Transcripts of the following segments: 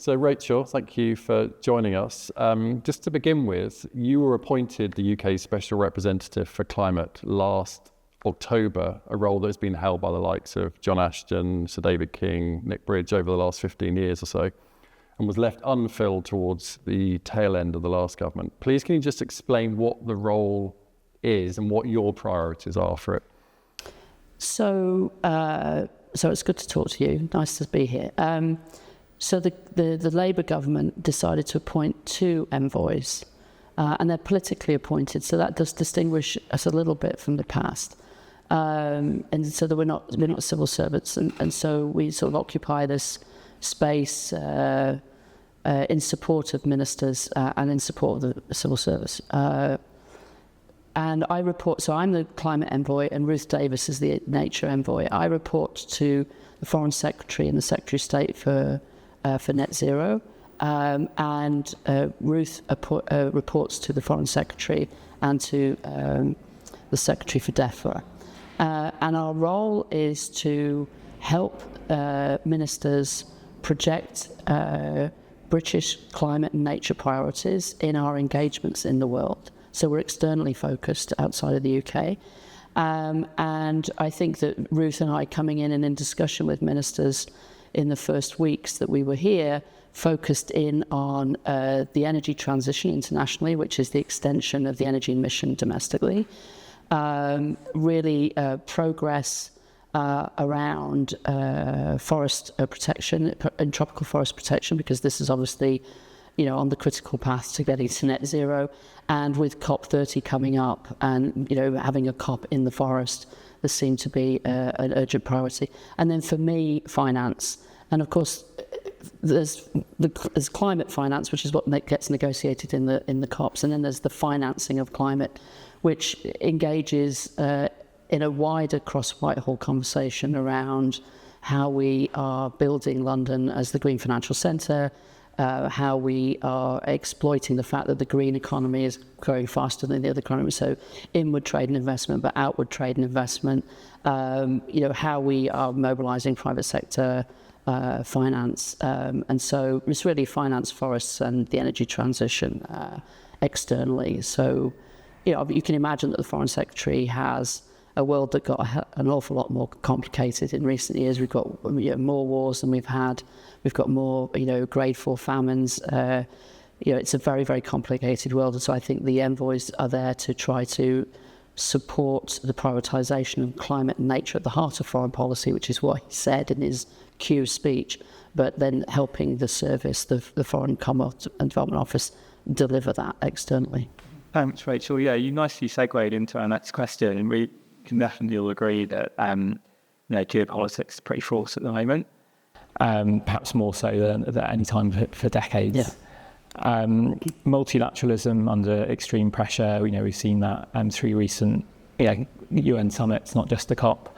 So Rachel, thank you for joining us. Just to begin with, you were appointed the UK Special Representative for Climate last October, a role that's been held by the likes of John Ashton, Sir David King, Nick Bridge over the last 15 years or so, and was left unfilled towards the tail end of the last government. Please, can you just explain what the role is and what your priorities are for it? So it's good to talk to you. Nice to be here. So the Labour government decided to appoint 2 envoys, and they're politically appointed. So that does distinguish us a little bit from the past. And so that we're not civil servants, and so we sort of occupy this space in support of ministers and in support of the civil service. And I report, so I'm the climate envoy and Ruth Davis is the nature envoy. I report to the Foreign Secretary and the Secretary of State for net zero, and Ruth reports to the Foreign Secretary and to the Secretary for DEFRA. And our role is to help ministers project British climate and nature priorities in our engagements in the world. So we're externally focused outside of the UK. And I think that Ruth and I coming in and in discussion with ministers in the first weeks that we were here, focused in on the energy transition internationally, which is the extension of the energy mission domestically. Really progress around forest protection and tropical forest protection, because this is obviously, on the critical path to getting to net zero, and with COP30 coming up and, having a COP in the forest, this seemed to be an urgent priority. And then for me, finance. And of course, there's climate finance, which is what gets negotiated in the COPs, and then there's the financing of climate, which engages in a wider cross-Whitehall conversation around how we are building London as the green financial centre, how we are exploiting the fact that the green economy is growing faster than the other economy, so inward trade and investment, but outward trade and investment, how we are mobilising private sector finance, and so it's really finance, forests and the energy transition externally. So, you can imagine that the Foreign Secretary has a world that got an awful lot more complicated in recent years. We've got more wars than we've had. We've got more, grade 4 famines. It's a very, very complicated world. And so I think the envoys are there to try to support the prioritisation of climate and nature at the heart of foreign policy, which is what he said in his Q speech, but then helping the service, the Foreign Commonwealth and Development Office, deliver that externally. Thanks, Rachel. Yeah, you nicely segued into our next question, and we can definitely all agree that geopolitics is pretty fraught at the moment, perhaps more so than at any time for decades. Yeah. Multilateralism under extreme pressure. We've seen that through recent UN summits, not just the COP.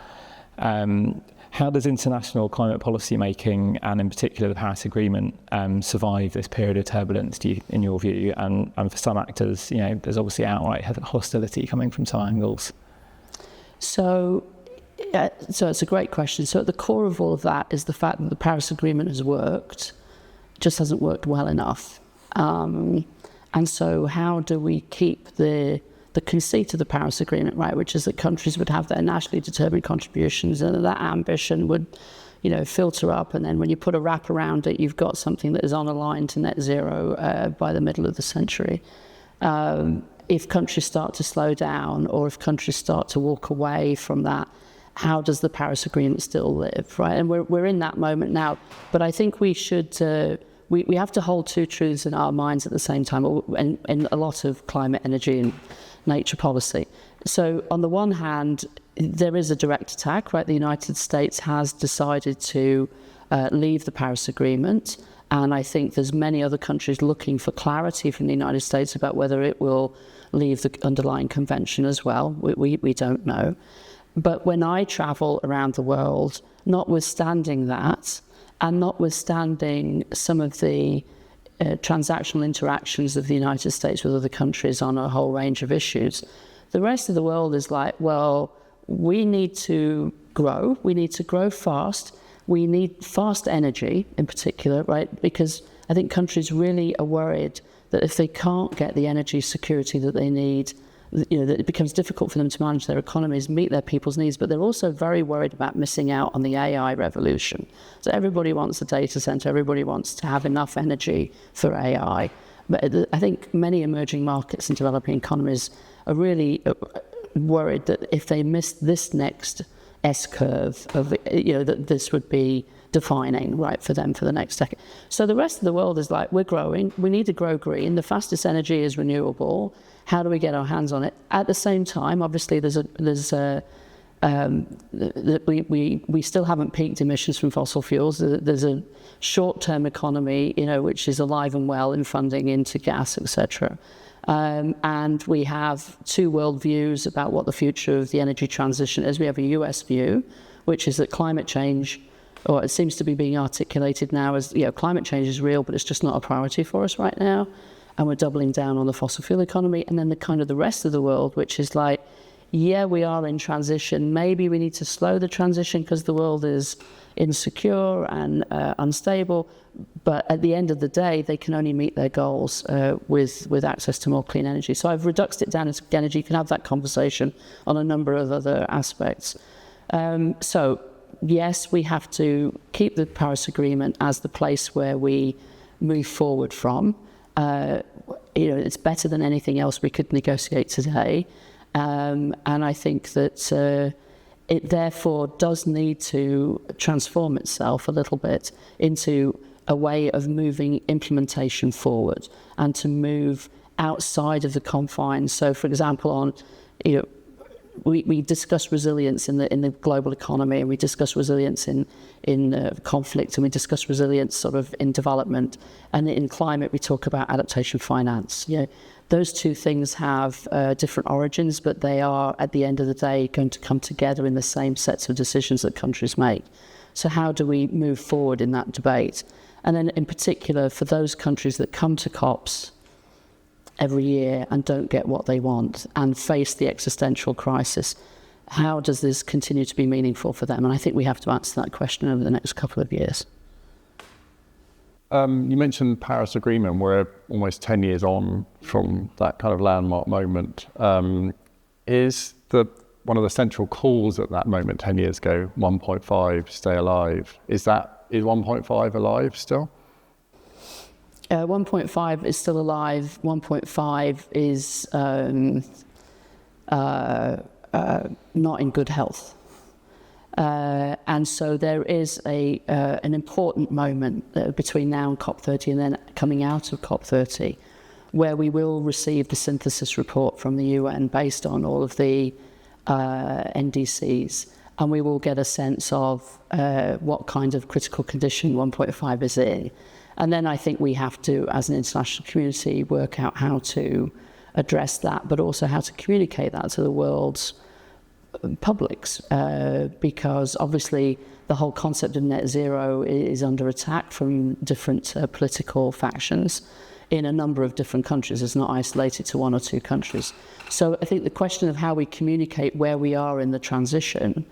How does international climate policy making, and in particular the Paris Agreement, survive this period of turbulence, in your view? And for some actors, there's obviously outright hostility coming from some angles. So it's a great question. So at the core of all of that is the fact that the Paris Agreement has worked, just hasn't worked well enough. And so how do we keep the conceit of the Paris Agreement, right, which is that countries would have their nationally determined contributions and that ambition would, filter up, and then when you put a wrap around it, you've got something that is on a line to net zero by the middle of the century. If countries start to slow down, or if countries start to walk away from that, how does the Paris Agreement still live, right? And we're in that moment now, but I think we should we have to hold 2 truths in our minds at the same time, and a lot of climate, energy and nature policy. So on the one hand, there is a direct attack, right? The United States has decided to leave the Paris Agreement, and I think there's many other countries looking for clarity from the United States about whether it will leave the underlying convention as well. We don't know. But when I travel around the world, notwithstanding that, and notwithstanding some of the transactional interactions of the United States with other countries on a whole range of issues, the rest of the world is like, well, we need to grow fast, we need fast energy in particular, right? Because I think countries really are worried that if they can't get the energy security that they need, that it becomes difficult for them to manage their economies, meet their people's needs, but they're also very worried about missing out on the AI revolution. So everybody wants a data center, everybody wants to have enough energy for AI. But I think many emerging markets and developing economies are really worried that if they miss this next S-curve, that this would be defining, right, for them for the next decade. So the rest of the world is like, we're growing, we need to grow green, the fastest energy is renewable. How do we get our hands on it? At the same time, obviously, we still haven't peaked emissions from fossil fuels. There's a short-term economy, which is alive and well in funding into gas, etc. And we have two worldviews about what the future of the energy transition is. We have a US view, which is that climate change, or it seems to be being articulated now as, climate change is real, but it's just not a priority for us right now. And we're doubling down on the fossil fuel economy. And then the rest of the world, which is like, yeah, we are in transition. Maybe we need to slow the transition because the world is insecure and unstable. But at the end of the day, they can only meet their goals with access to more clean energy. So I've reduced it down to energy. You can have that conversation on a number of other aspects. So yes, we have to keep the Paris Agreement as the place where we move forward from. It's better than anything else we could negotiate today. And I think that it therefore does need to transform itself a little bit into a way of moving implementation forward and to move outside of the confines. So, for example, we discuss resilience in the global economy, and we discuss resilience in conflict, and we discuss resilience sort of in development, and in climate we talk about adaptation finance. Those two things have different origins, but they are at the end of the day going to come together in the same sets of decisions that countries make. So how do we move forward in that debate? And then in particular for those countries that come to COPs every year and don't get what they want and face the existential crisis, how does this continue to be meaningful for them? And I think we have to answer that question over the next couple of years. You mentioned Paris Agreement. We're almost 10 years on from that kind of landmark moment. Is one of the central calls at that moment 10 years ago, 1.5, stay alive? Is 1.5 alive still? 1.5 is still alive. 1.5 is not in good health. And so there is an important moment between now and COP30 and then coming out of COP30 where we will receive the synthesis report from the UN based on all of the NDCs, and we will get a sense of what kind of critical condition 1.5 is in. And then I think we have to, as an international community, work out how to address that, but also how to communicate that to the world's publics, because obviously the whole concept of net zero is under attack from different political factions in a number of different countries. It's not isolated to one or two countries. So I think the question of how we communicate where we are in the transition,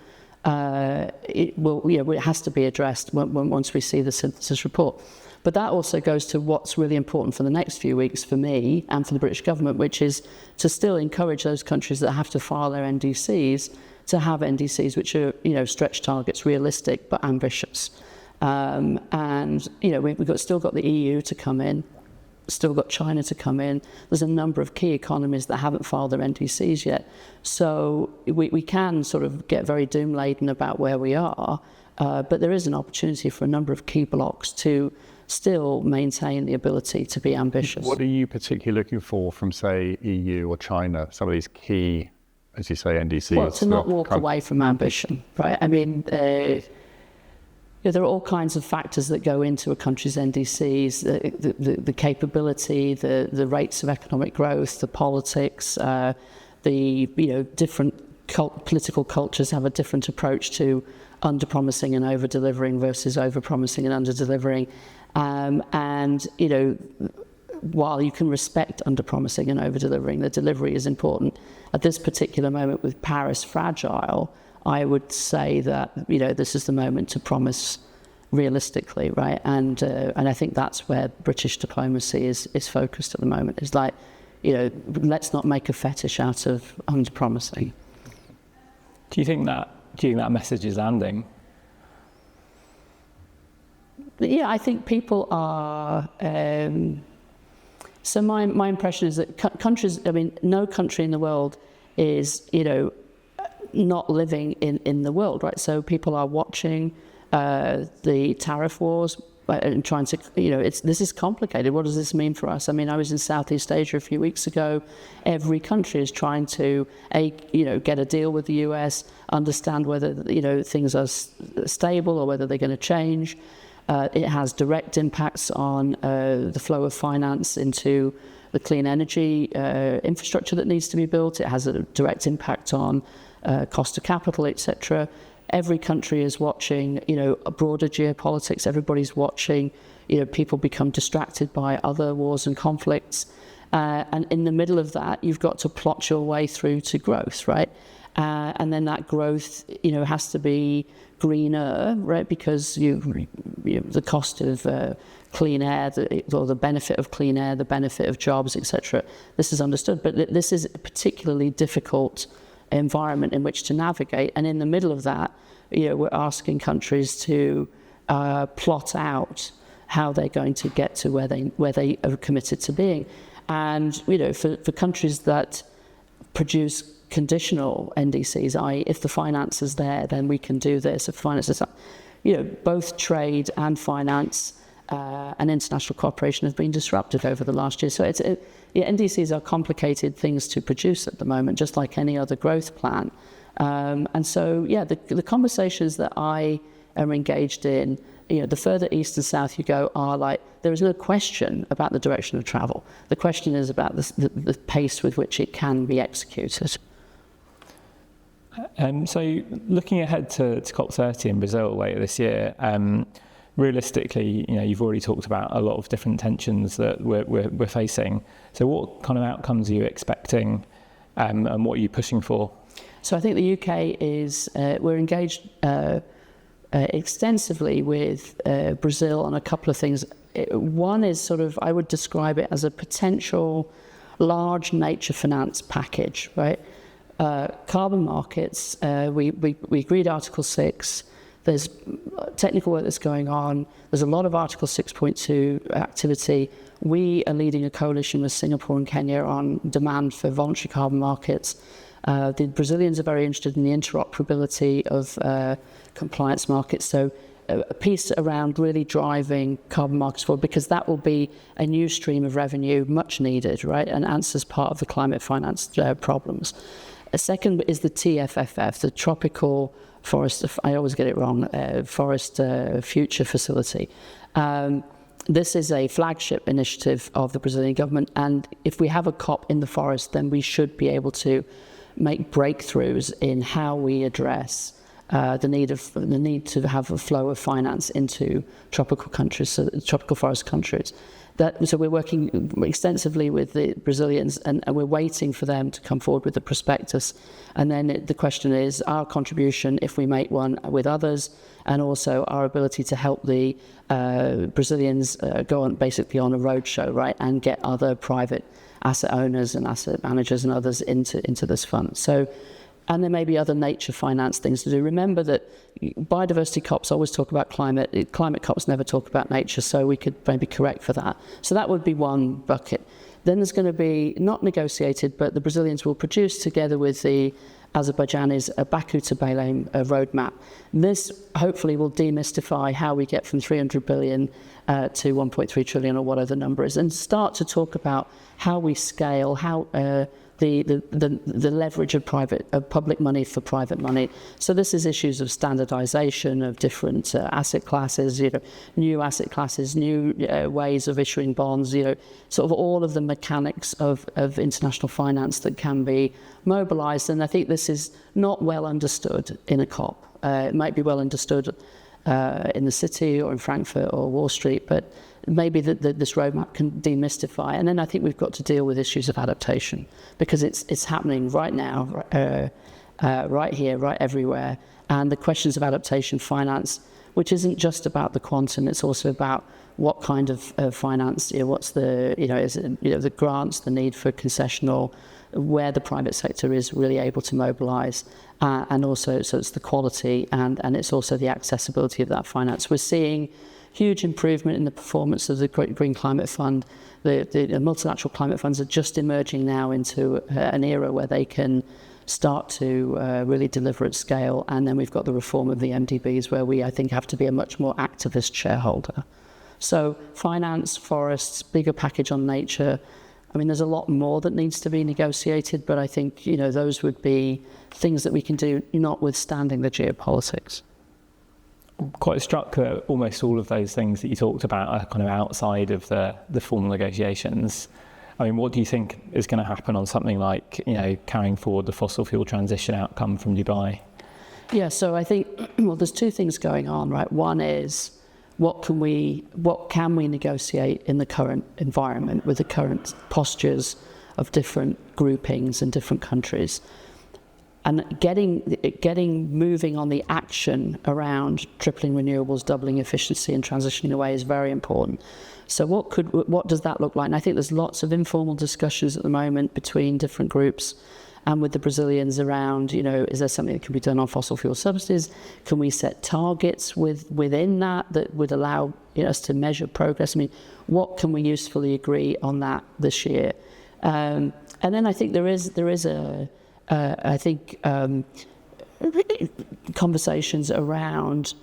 it has to be addressed once we see the synthesis report. But that also goes to what's really important for the next few weeks for me and for the British government, which is to still encourage those countries that have to file their NDCs to have NDCs which are, stretch targets, realistic but ambitious. We've still got the EU to come in, still got China to come in. There's a number of key economies that haven't filed their NDCs yet. So we can sort of get very doom-laden about where we are, but there is an opportunity for a number of key blocks to still maintain the ability to be ambitious. What are you particularly looking for from, say, EU or China, some of these key, as you say, NDCs? Well, to not walk away from ambition, right? I mean, there are all kinds of factors that go into a country's NDCs, the capability, the rates of economic growth, the politics, different political cultures have a different approach to under-promising and over-delivering versus over-promising and under-delivering. While you can respect under-promising and over-delivering, the delivery is important. At this particular moment with Paris fragile, I would say that, this is the moment to promise realistically, right? And I think that's where British diplomacy is focused at the moment. It's like, let's not make a fetish out of under-promising. Do you think that message is landing? Yeah, I think people are. So my impression is that countries. I mean, no country in the world is not living in the world, right? So people are watching the tariff wars and trying to, this is complicated. What does this mean for us? I mean, I was in Southeast Asia a few weeks ago. Every country is trying to, get a deal with the US, understand whether, things are stable or whether they're going to change. It has direct impacts on the flow of finance into the clean energy infrastructure that needs to be built. It has a direct impact on cost of capital, etc. Every country is watching, a broader geopolitics. Everybody's watching, people become distracted by other wars and conflicts. And in the middle of that, you've got to plot your way through to growth, right? And then that growth, has to be greener, right? Because the cost of clean air, or the benefit of clean air, the benefit of jobs, etc. This is understood, but this is a particularly difficult environment in which to navigate. And in the middle of that, we're asking countries to plot out how they're going to get to where they are committed to being. And for countries that produce conditional NDCs, i.e. if the finance is there, then we can do this. If finance is up, both trade and finance and international cooperation have been disrupted over the last year. So NDCs are complicated things to produce at the moment, just like any other growth plan. And so, the conversations that I am engaged in, the further east and south you go, are like, there is no question about the direction of travel. The question is about the pace with which it can be executed. So looking ahead to COP30 in Brazil later this year, realistically, you've already talked about a lot of different tensions that we're facing. So what kind of outcomes are you expecting, and what are you pushing for? So I think the UK is, we're engaged extensively with Brazil on a couple of things. One is I would describe it as a potential large nature finance package, right? Carbon markets, we agreed Article 6. There's technical work that's going on. There's a lot of Article 6.2 activity. We are leading a coalition with Singapore and Kenya on demand for voluntary carbon markets. The Brazilians are very interested in the interoperability of compliance markets. So a piece around really driving carbon markets forward, because that will be a new stream of revenue, much needed, right? And answers part of the climate finance problems. A second is the TFFF, the Tropical Forest, I always get it wrong, Forest Future Facility. This is a flagship initiative of the Brazilian government, and if we have a COP in the forest, then we should be able to make breakthroughs in how we address the need to have a flow of finance into tropical countries, so tropical forest countries. So we're working extensively with the Brazilians, and we're waiting for them to come forward with the prospectus. And then the question is our contribution, if we make one with others, and also our ability to help the Brazilians go on basically on a roadshow, right, and get other private asset owners and asset managers and others into this fund. So. And there may be other nature finance things to do. Remember that biodiversity COPs always talk about climate. Climate COPs never talk about nature, so we could maybe correct for that. So that would be one bucket. Then there's going to be, not negotiated, but the Brazilians will produce together with the Azerbaijanis a Baku to Belém roadmap. This hopefully will demystify how we get from 300 billion to 1.3 trillion, or whatever the number is, and start to talk about how we scale, how the leverage of public money for private money. So this is issues of standardization of different asset classes, new asset classes, new ways of issuing bonds, sort of all of the mechanics of international finance that can be mobilized. And I think this is not well understood in a COP. It might be well understood in the city or in Frankfurt or Wall Street, but maybe this roadmap can demystify. And then I think we've got to deal with issues of adaptation, because it's happening right now, right here, right everywhere. And the questions of adaptation finance which isn't just about the quantum, it's also about what kind of finance, what's the, is it, the grants, the need for concessional, where the private sector is really able to mobilise, and also, so it's the quality and it's also the accessibility of that finance. We're seeing huge improvement in the performance of the Green Climate Fund. The multilateral climate funds are just emerging now into an era where they can start to really deliver at scale. And then we've got the reform of the MDBs, where we, I think, have to be a much more activist shareholder. So finance, forests, bigger package on nature. I mean, there's a lot more that needs to be negotiated, but I think, those would be things that we can do, notwithstanding the geopolitics. Quite struck that almost all of those things that you talked about are kind of outside of the formal negotiations. I mean, what do you think is going to happen on something like, carrying forward the fossil fuel transition outcome from Dubai? Yeah, so I think, there's two things going on, right? One is, what can we negotiate in the current environment with the current postures of different groupings and different countries? And getting moving on the action around tripling renewables, doubling efficiency and transitioning away is very important. So what does that look like? And I think there's lots of informal discussions at the moment between different groups and with the Brazilians around, is there something that can be done on fossil fuel subsidies? Can we set targets within that would allow us to measure progress? I mean, what can we usefully agree on that this year? And then I think there is conversations around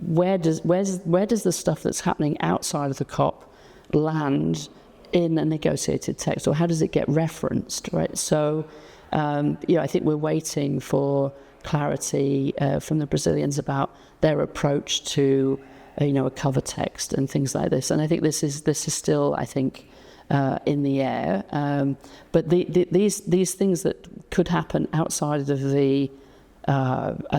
where does the stuff that's happening outside of the COP land in a negotiated text, or how does it get referenced, right? So, I think we're waiting for clarity from the Brazilians about their approach to, a cover text and things like this. And I think this is still, I think, in the air. But these things that could happen outside of the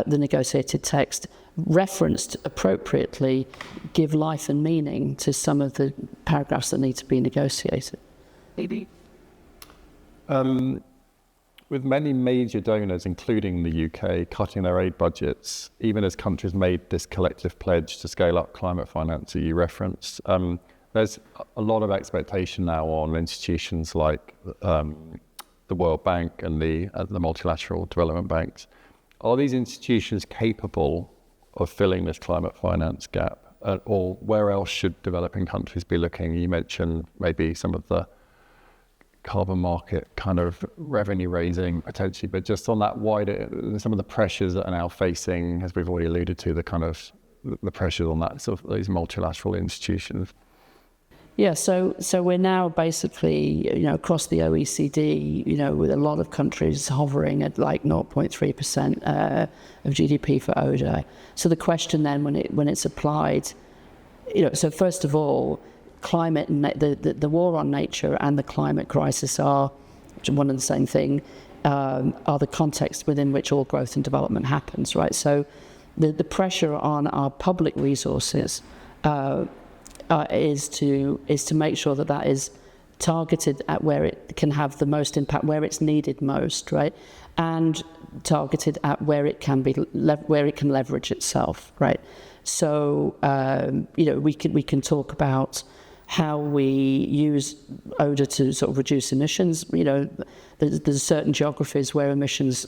negotiated text, referenced appropriately, give life and meaning to some of the paragraphs that need to be negotiated. With many major donors, including the UK, cutting their aid budgets, even as countries made this collective pledge to scale up climate finance that you referenced, there's a lot of expectation now on institutions like the World Bank and the multilateral development banks. Are these institutions capable of filling this climate finance gap? Or where else should developing countries be looking? You mentioned maybe some of the carbon market kind of revenue raising potentially, but just on that wider, some of the pressures that are now facing, as we've already alluded to, the pressures on that sort of these multilateral institutions. Yeah, so we're now basically, across the OECD, with a lot of countries hovering at like 0.3% of GDP for ODA. So the question then, when it's applied, so first of all, climate, the war on nature and the climate crisis are one and the same thing, are the context within which all growth and development happens, right? So the pressure on our public resources is to make sure that is targeted at where it can have the most impact, where it's needed most, right? And targeted at where it can be, where it can leverage itself, right? So we can talk about how we use ODA to sort of reduce emissions. There's certain geographies where emissions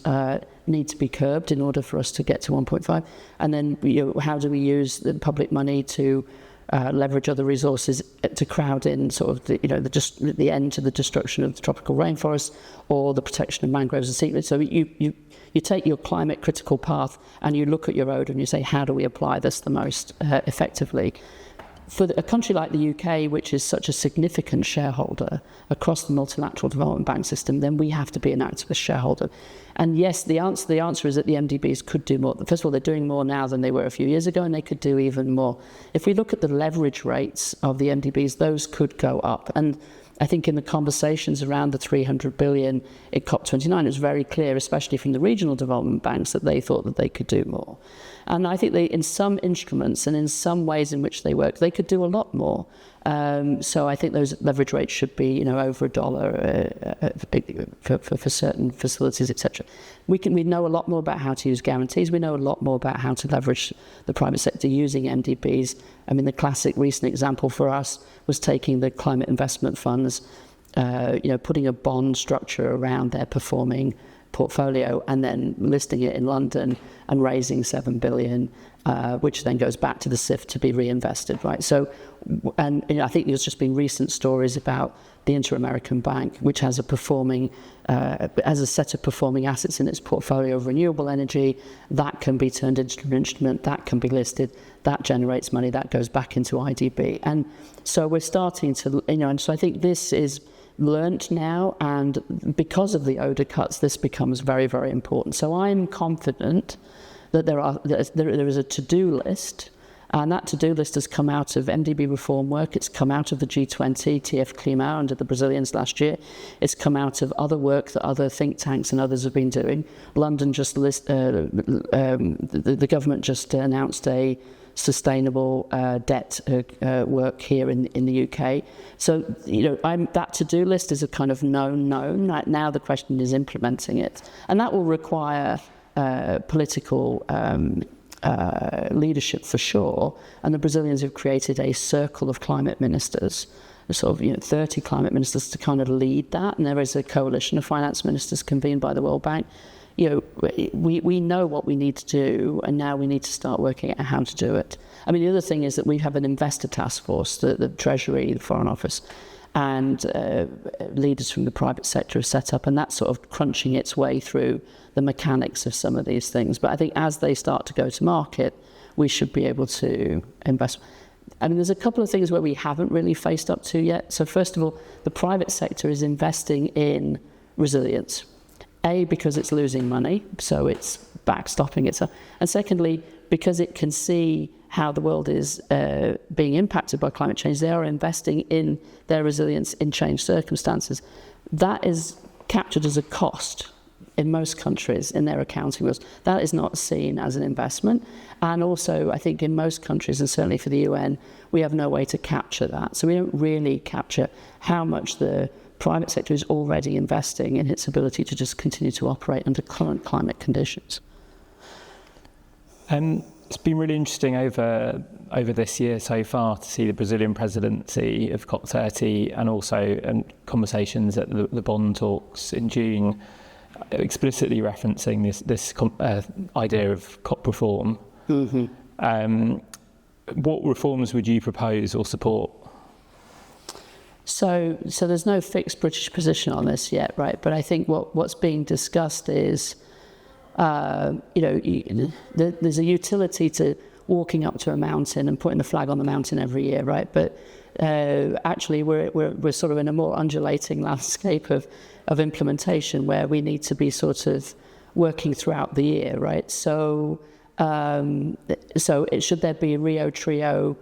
need to be curbed in order for us to get to 1.5, and then how do we use the public money to leverage other resources to crowd in sort of the end to the destruction of the tropical rainforests or the protection of mangroves and seaweed. So you take your climate critical path and you look at your ODA and you say, how do we apply this the most effectively? For a country like the UK, which is such a significant shareholder across the multilateral development bank system, then we have to be an activist shareholder. And yes, the answer is that the MDBs could do more. First of all, they're doing more now than they were a few years ago, and they could do even more. If we look at the leverage rates of the MDBs, those could go up. And I think in the conversations around the 300 billion at COP29, it was very clear, especially from the regional development banks, that they thought that they could do more. And I think they, in some instruments and in some ways in which they work, they could do a lot more. So I think those leverage rates should be, over $1 for certain facilities, etc. We know a lot more about how to use guarantees. We know a lot more about how to leverage the private sector using MDBs. I mean, the classic recent example for us was taking the climate investment funds, putting a bond structure around their performing portfolio and then listing it in London and raising $7 billion, which then goes back to the SIF to be reinvested, right? So, and I think there's just been recent stories about the Inter-American Bank, which has a set of performing assets in its portfolio of renewable energy. That can be turned into an instrument, that can be listed, that generates money, that goes back into IDB. And so we're starting to, and so I think this is learnt now, and because of the ODA cuts, this becomes very, very important. So I'm confident that there is a to-do list, and that to-do list has come out of MDB reform work, it's come out of the G20, TF Clima under the Brazilians last year, it's come out of other work that other think tanks and others have been doing. London just the government just announced a sustainable debt work here in the UK. So, that to-do list is a kind of known. Right now the question is implementing it. And that will require political leadership for sure. And the Brazilians have created a circle of climate ministers, sort of 30 climate ministers to kind of lead that. And there is a coalition of finance ministers convened by the World Bank. We know what we need to do, and now we need to start working out how to do it. I mean, the other thing is that we have an investor task force, the Treasury, the Foreign Office, and leaders from the private sector have set up, and that's sort of crunching its way through the mechanics of some of these things. But I think as they start to go to market, we should be able to invest. I mean, there's a couple of things where we haven't really faced up to yet. So first of all, the private sector is investing in resilience. A, because it's losing money, so it's backstopping itself. And secondly, because it can see how the world is being impacted by climate change, they are investing in their resilience in changed circumstances. That is captured as a cost in most countries in their accounting rules. That is not seen as an investment. And also, I think in most countries, and certainly for the UN, we have no way to capture that. So we don't really capture how much the private sector is already investing in its ability to just continue to operate under current climate conditions. It's been really interesting over this year so far to see the Brazilian presidency of COP30 and also conversations at the bond talks in June explicitly referencing this idea of COP reform. Mm-hmm. What reforms would you propose or support? So there's no fixed British position on this yet, right? But I think what's being discussed is, there's a utility to walking up to a mountain and putting the flag on the mountain every year, right? But actually, we're sort of in a more undulating landscape of implementation where we need to be sort of working throughout the year, right? So should there be Rio Trio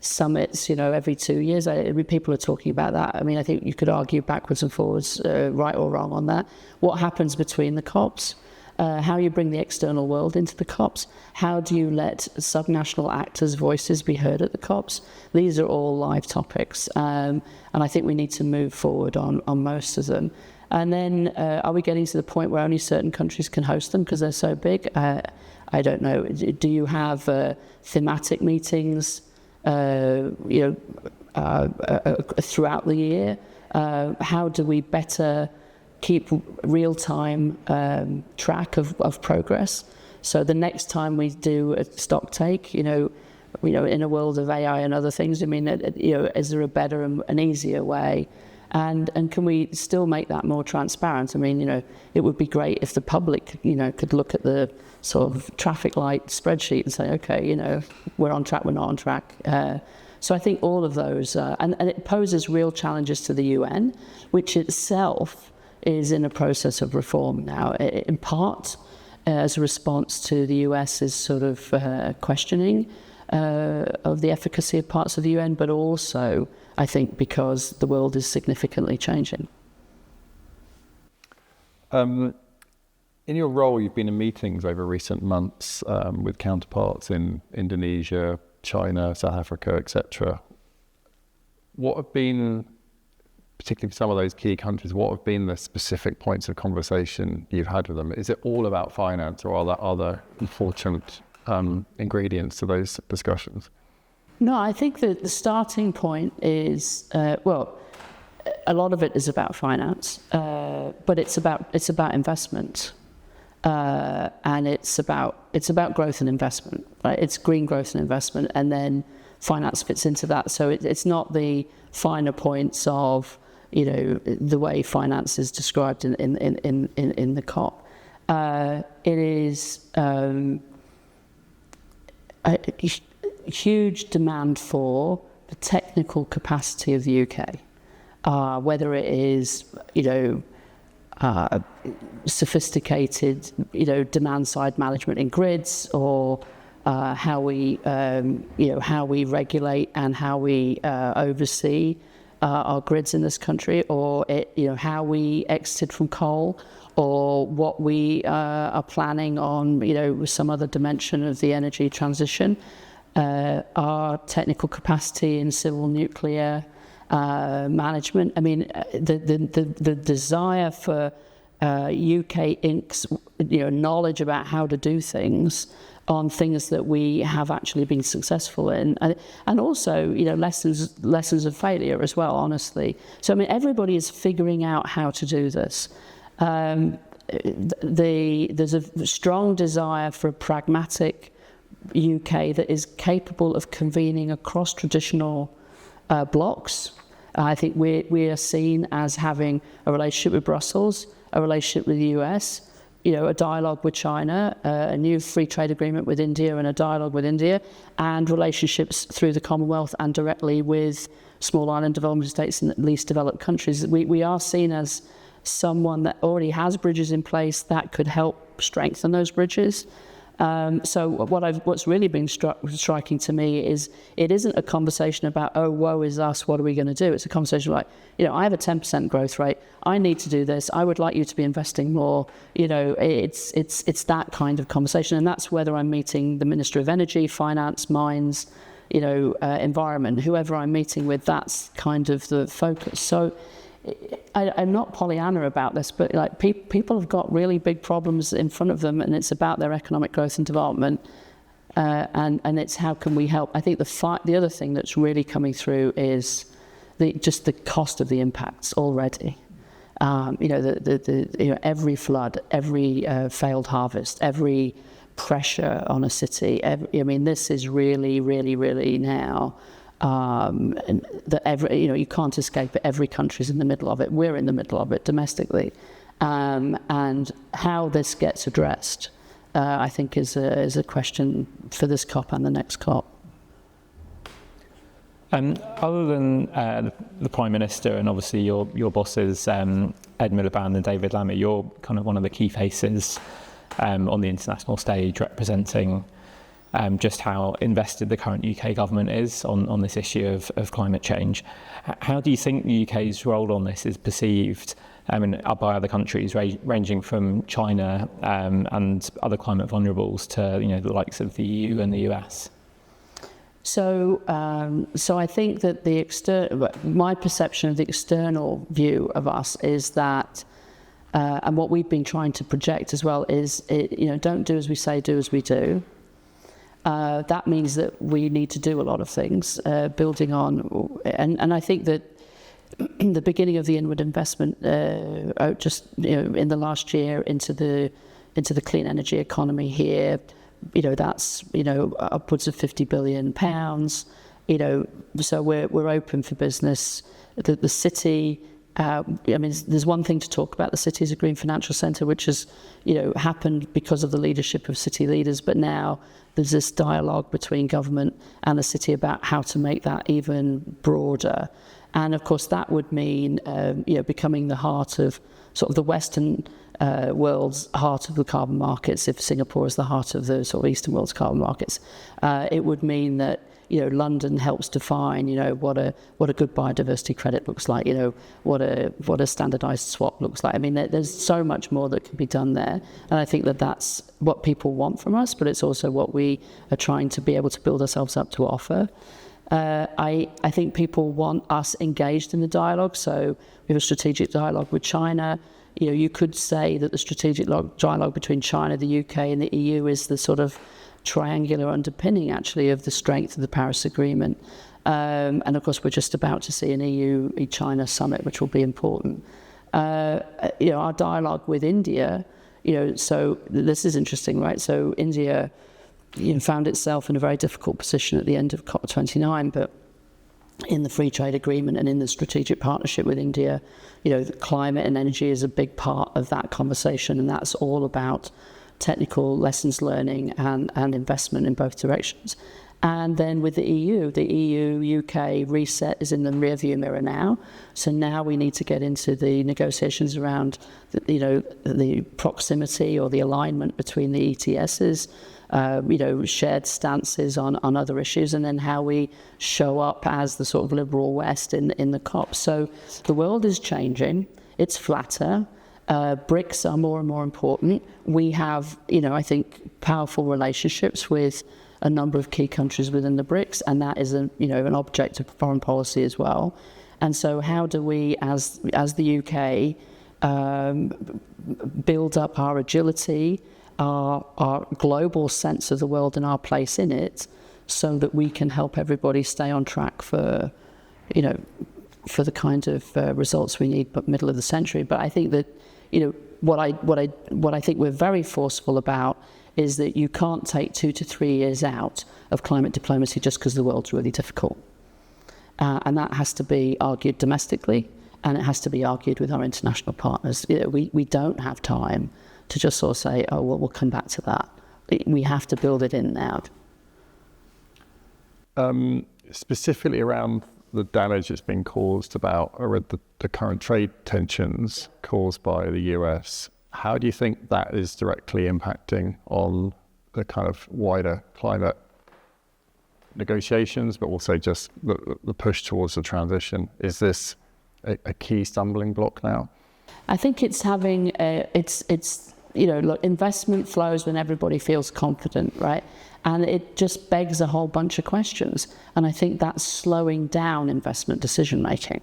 summits, every 2 years? People are talking about that. I mean, I think you could argue backwards and forwards, right or wrong on that. What happens between the COPs? How you bring the external world into the COPs? How do you let subnational actors' voices be heard at the COPs? These are all live topics, and I think we need to move forward on most of them. And then, are we getting to the point where only certain countries can host them because they're so big? I don't know. Do you have thematic meetings? Throughout the year? How do we better keep real-time track of progress? So the next time we do a stock take, in a world of AI and other things, I mean, is there a better and an easier way? And can we still make that more transparent? I mean, it would be great if the public, could look at the sort of traffic light spreadsheet and say, okay, we're on track, we're not on track. So I think all of those, and it poses real challenges to the UN, which itself is in a process of reform now, in part as a response to the US's sort of questioning of the efficacy of parts of the UN, but also, I think, because the world is significantly changing. In your role, you've been in meetings over recent months with counterparts in Indonesia, China, South Africa, etc. What have been, particularly for some of those key countries, what have been the specific points of conversation you've had with them? Is it all about finance, or are there other important ingredients to those discussions? No, I think that the starting point is, a lot of it is about finance, but it's about investment, and it's about growth and investment. Right? It's green growth and investment, and then finance fits into that. So it's not the finer points of, the way finance is described in the COP. It is a huge demand for the technical capacity of the UK, whether it is, sophisticated, demand-side management in grids, or how we regulate and how we oversee our grids in this country, or how we exited from coal, or what we are planning on, with some other dimension of the energy transition. Our technical capacity in civil nuclear management. I mean, the desire for UK Inc.'s knowledge about how to do things on things that we have actually been successful in, and also lessons of failure as well, honestly. So I mean, everybody is figuring out how to do this. There's a strong desire for a pragmatic UK that is capable of convening across traditional blocks. I think we are seen as having a relationship with Brussels, a relationship with the US, a dialogue with China, a new free trade agreement with India, and a dialogue with India, and relationships through the Commonwealth and directly with small island development states in the least developed countries. We are seen as someone that already has bridges in place that could help strengthen those bridges. So what's really been striking to me is it isn't a conversation about, oh, woe is us, what are we going to do? It's a conversation like, I have a 10% growth rate. I need to do this. I would like you to be investing more. It's that kind of conversation, and that's whether I'm meeting the Minister of Energy, Finance, Mines, Environment, whoever I'm meeting with. That's kind of the focus. So I'm not Pollyanna about this, but people have got really big problems in front of them, and it's about their economic growth and development, and it's how can we help. I think the other thing that's really coming through is just the cost of the impacts already. Every flood, every failed harvest, every pressure on a city. This is really, really, really now. And that you can't escape it. Every country's in the middle of it. We're in the middle of it domestically, and how this gets addressed, I think, is a question for this COP and the next COP. Other than the Prime Minister and obviously your bosses, Ed Miliband and David Lammy, you're kind of one of the key faces on the international stage representing just how invested the current UK government is on this issue of climate change. How do you think the UK's role on this is perceived by other countries, ranging from China and other climate vulnerables to the likes of the EU and the US? So I think that my perception of the external view of us is that, and what we've been trying to project as well is, don't do as we say, do as we do. That means that we need to do a lot of things, building on, and I think that the beginning of the inward investment, in the last year into the clean energy economy here, that's upwards of £50 billion. So we're open for business. The city. There's one thing to talk about. The city is a green financial centre, which has, happened because of the leadership of city leaders. But now there's this dialogue between government and the city about how to make that even broader. And of course, that would mean, becoming the heart of sort of the Western world's heart of the carbon markets. If Singapore is the heart of the sort of Eastern world's carbon markets, it would mean that London helps define, what a good biodiversity credit looks like, what a standardized swap looks like. I mean, there's so much more that can be done there. And I think that that's what people want from us, but it's also what we are trying to be able to build ourselves up to offer. I think people want us engaged in the dialogue. So we have a strategic dialogue with China. You could say that the strategic dialogue between China, the UK and the EU is the sort of triangular underpinning, actually, of the strength of the Paris Agreement. And of course, we're just about to see an EU-China summit, which will be important. Our dialogue with India, so this is interesting, right? So India found itself in a very difficult position at the end of COP29, but in the free trade agreement and in the strategic partnership with India, climate and energy is a big part of that conversation, and that's all about technical lessons learning and investment in both directions. And then with the EU-UK reset is in the rearview mirror now. So now we need to get into the negotiations around, the proximity or the alignment between the ETSs, shared stances on other issues, and then how we show up as the sort of liberal West in the COP. So the world is changing. It's flatter. BRICS are more and more important. We have, I think, powerful relationships with a number of key countries within the BRICS, and that is an object of foreign policy as well. And so how do we, as the UK, build up our agility, our global sense of the world and our place in it, so that we can help everybody stay on track for the kind of results we need by middle of the century. But I think that what I think we're very forceful about is that you can't take 2 to 3 years out of climate diplomacy just because the world's really difficult. And that has to be argued domestically, and it has to be argued with our international partners. We don't have time to just sort of say, oh, well, we'll come back to that. We have to build it in now. Specifically around the damage that's been caused or the current trade tensions caused by the US, how do you think that is directly impacting on the kind of wider climate negotiations, but also just the push towards the transition? Is this a key stumbling block now? I think it's having investment flows when everybody feels confident, right? And it just begs a whole bunch of questions. And I think that's slowing down investment decision making.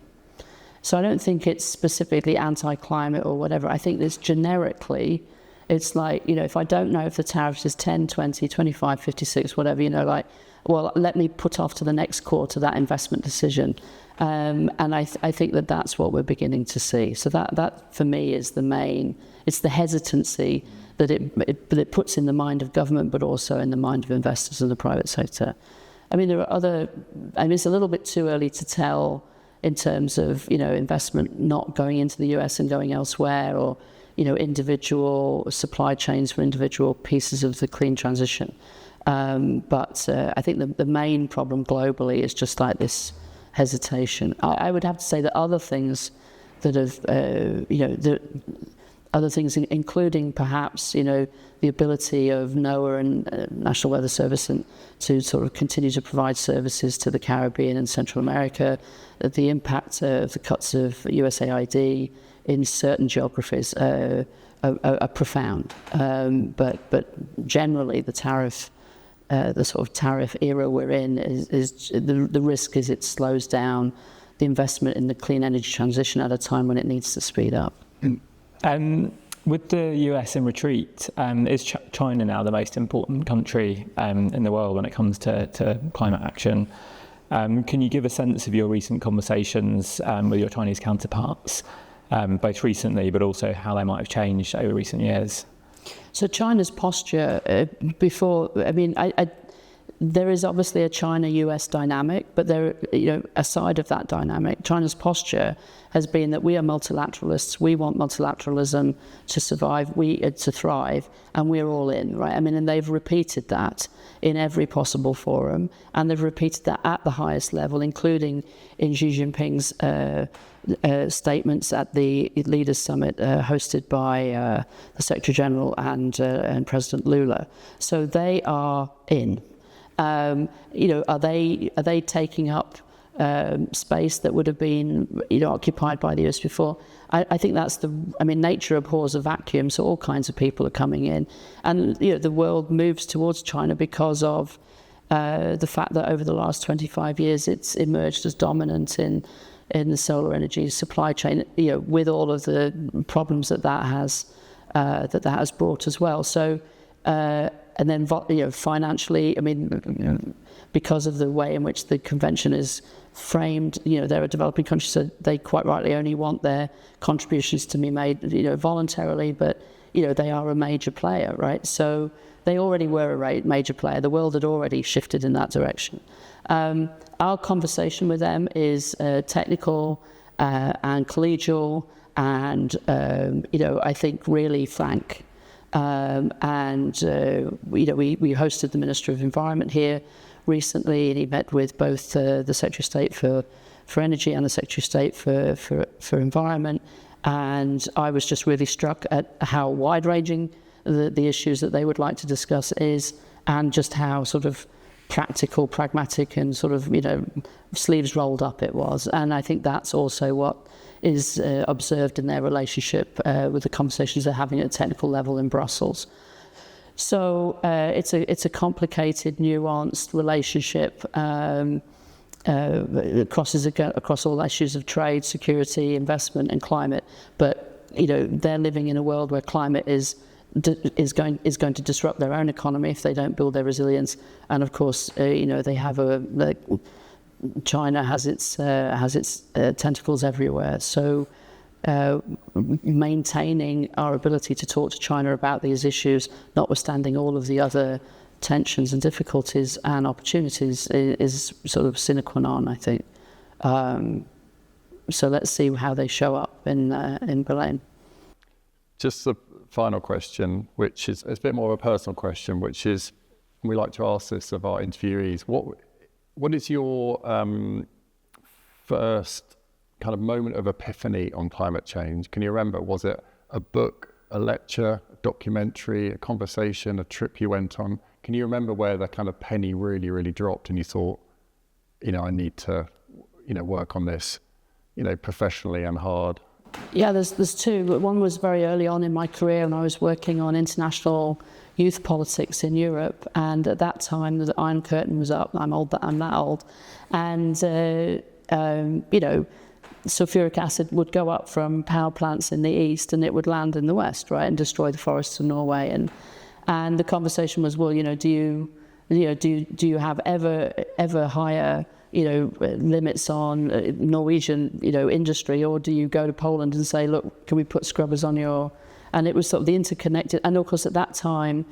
So I don't think it's specifically anti-climate or whatever. I think this generically, it's like, if I don't know if the tariff is 10, 20, 25, 56, whatever, well, let me put off to the next quarter that investment decision. And I think that's what we're beginning to see. So that for me is the main, it's the hesitancy that it puts in the mind of government, but also in the mind of investors and the private sector. I mean, it's a little bit too early to tell in terms of, investment not going into the US and going elsewhere, or, individual supply chains for individual pieces of the clean transition. But I think the main problem globally is just like this hesitation. I would have to say that other things that have, other things including perhaps, the ability of NOAA and National Weather Service to sort of continue to provide services to the Caribbean and Central America, the impact of the cuts of USAID in certain geographies are profound. But generally the tariff, the sort of tariff era we're in is the risk is it slows down the investment in the clean energy transition at a time when it needs to speed up. With the US in retreat, is China now the most important country in the world when it comes to climate action? Can you give a sense of your recent conversations with your Chinese counterparts, both recently, but also how they might have changed over recent years? So China's posture there is obviously a China-US dynamic, but aside of that dynamic, China's posture has been that we are multilateralists. We want multilateralism to survive, to thrive, and we're all in, right? And they've repeated that in every possible forum, and they've repeated that at the highest level, including in Xi Jinping's statements at the Leaders Summit hosted by the Secretary General and President Lula. So they are in. Are they taking up space that would have been occupied by the years before? I think that's nature abhors a vacuum, so all kinds of people are coming in, and the world moves towards China because of the fact that over the last 25 years it's emerged as dominant in the solar energy supply chain, with all of the problems that has brought as well. So and then financially, because of the way in which the convention is framed, they're a developing country, so they quite rightly only want their contributions to be made, voluntarily, but they are a major player, right? So they already were a major player. The world had already shifted in that direction. Our conversation with them is technical and collegial, and I think really frank. We hosted the Minister of Environment here recently, and he met with both the Secretary of State for Energy and the Secretary of State for Environment. And I was just really struck at how wide-ranging the issues that they would like to discuss is, and just how sort of practical, pragmatic, and sort of sleeves rolled up it was. And I think that's also what is observed in their relationship with the conversations they're having at a technical level in Brussels. So it's a complicated, nuanced relationship. Crosses across all issues of trade, security, investment, and climate. But they're living in a world where climate is going to disrupt their own economy if they don't build their resilience. And of course, they have China has its tentacles everywhere. So maintaining our ability to talk to China about these issues, notwithstanding all of the other tensions and difficulties and opportunities, is sort of sine qua non, I think. So let's see how they show up in Berlin. Just the final question, which is a bit more of a personal question, which is, we like to ask this of our interviewees. What is your first kind of moment of epiphany on climate change? Can you remember? Was it a book, a lecture, a documentary, a conversation, a trip you went on? Can you remember where the kind of penny really, really dropped and you thought, I need to, work on this, professionally and hard? Yeah, there's two. One was very early on in my career, and I was working on international youth politics in Europe. And at that time, the Iron Curtain was up. I'm that old. And, sulfuric acid would go up from power plants in the east, and it would land in the west, right, and destroy the forests of Norway. And the conversation was, well, do you have ever higher limits on Norwegian industry, or do you go to Poland and say, look, can we put scrubbers on your? And it was sort of the interconnected. And of course, at that time,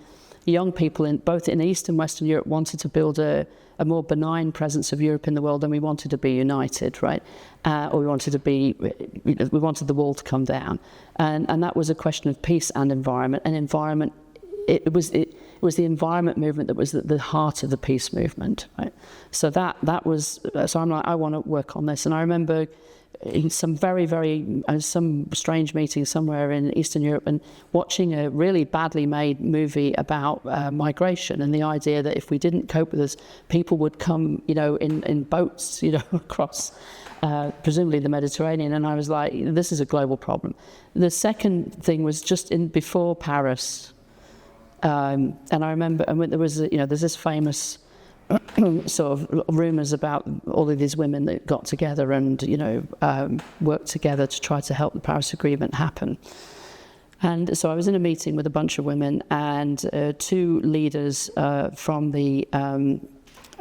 young people both in East and Western Europe wanted to build a more benign presence of Europe in the world, and we wanted to be united, right? Or we wanted the wall to come down, and that was a question of peace and environment. And environment, it was the environment movement that was the heart of the peace movement, right? So that was. So I'm like, I want to work on this. And I remember in some some strange meeting somewhere in Eastern Europe, and watching a really badly made movie about migration, and the idea that if we didn't cope with this, people would come, in boats, across presumably the Mediterranean. And I was like, this is a global problem. The second thing was just before Paris. And I remember, there was, there's this famous sort of rumours about all of these women that got together and, worked together to try to help the Paris Agreement happen. And so I was in a meeting with a bunch of women, and two leaders from the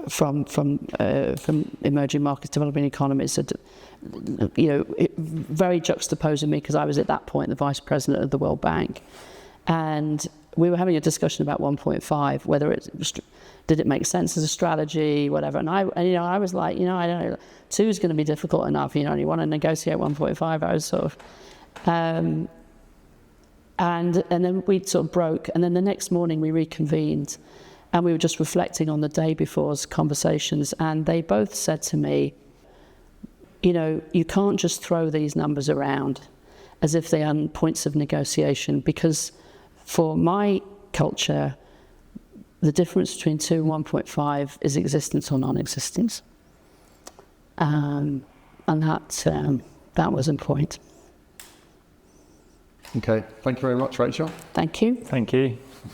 from emerging markets, developing economies, very juxtaposing me, because I was at that point the vice president of the World Bank, and we were having a discussion about 1.5, whether did it make sense as a strategy, whatever. And I was like, I don't know, 2 is going to be difficult enough. You want to negotiate 1.5. I was sort of, and then we sort of broke. And then the next morning we reconvened, and we were just reflecting on the day before's conversations. And they both said to me, you can't just throw these numbers around as if they are points of negotiation, because for my culture, the difference between 2 and 1.5 is existence or non-existence. And that was a point. Okay, thank you very much, Rachel. Thank you. Thank you.